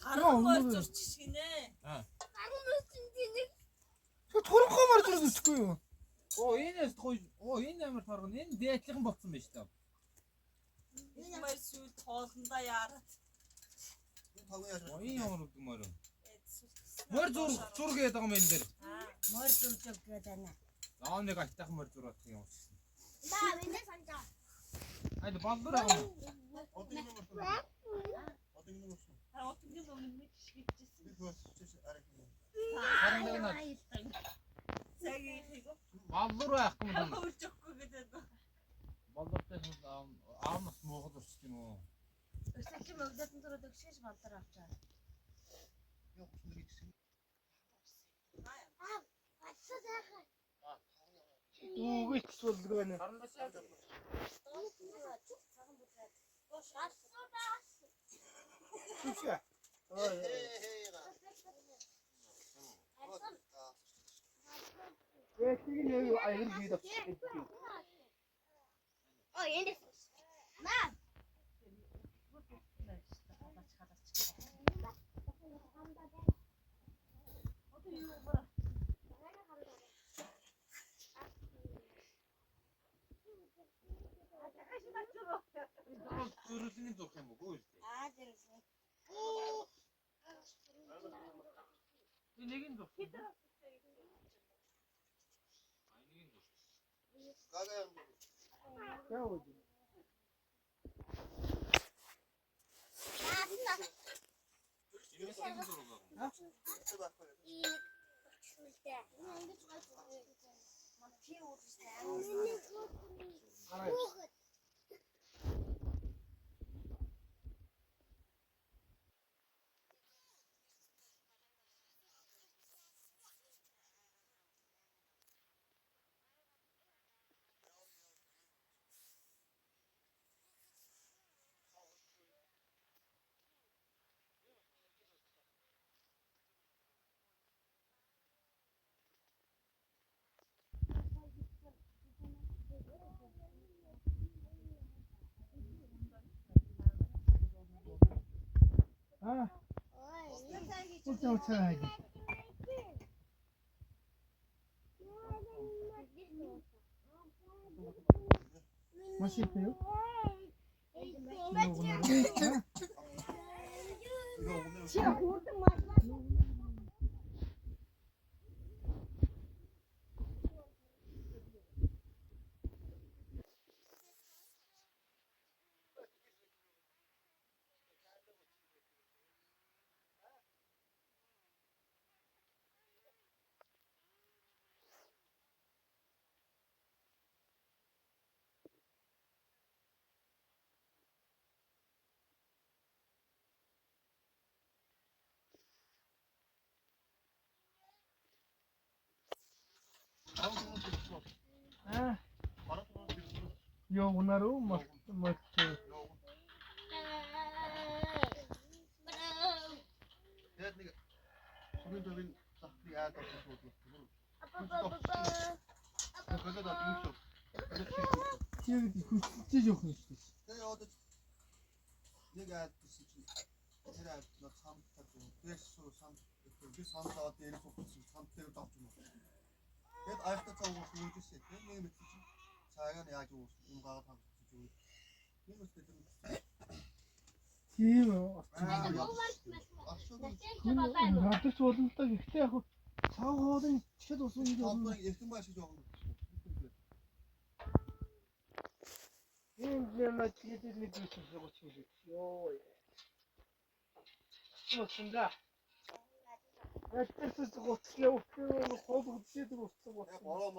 다른 걸 쫓으시네. Турхаа марж байгаа үсгүй юу? Энэс той энэ амар тарган энэ дээдлэн болсон байж та. Ямар сүүл тоолнда яарад. Энэ ямар үгмээр. Мөр зург гээд байгаа юм энэ дээр. Мөр зурж гээд байна. Аа нэг айтайхан мөр зураад юм шиг. Маа энэ санджаа. Айд балдар аа. Отгийн өмнө нэг шигчсэн. Харин нэг Цаг ихийг балдар байхгүй юм даа. хөвж өгөхгүй гэдэг. Балдартай аамас моогод урсч юм уу? Өсөж мөгдөд нь зураад өгшөөж балдар авчаа. Үгүйч болдгоо байна. Түшээ. Яхиг нэг аяр бийд авчих. Энэ. Маа. Зүрхний зурх юм уу? Аа зэрэг. Нэг нь зурх. Яа уу. Уцаа. Машин юу? Yo unaru mas. Тэгээд нэг сүрэн төвийн захлыг яад авах шууд. Тэгээд одоо юу Чи хүчтэй жоох юм шүү. тэгээд одоо нэг яад гэсэн чинь тэр яад нөө самт татсан. Дээс суу самт би самт аваад дээр суусан самт дээр давж юм. Тэгээд айхтаа цаа үүсгэжсэн. Тэгээд нэг мэт чинь цаагаа яаж уунгаад хангацж юу. Нэг үстэй тэр. Тийм үү. Радч болонтой гэхдээ яг цаа хоолын чихэд усан юм. Одоо эрхэн бааш гэж байгаа юм. Энэ нэг чихэд нэг зүйл сууж байгаа. Йоо. Уусанга. Яттас гоцлоо хол хөдөлгөөд ууссан. Бороо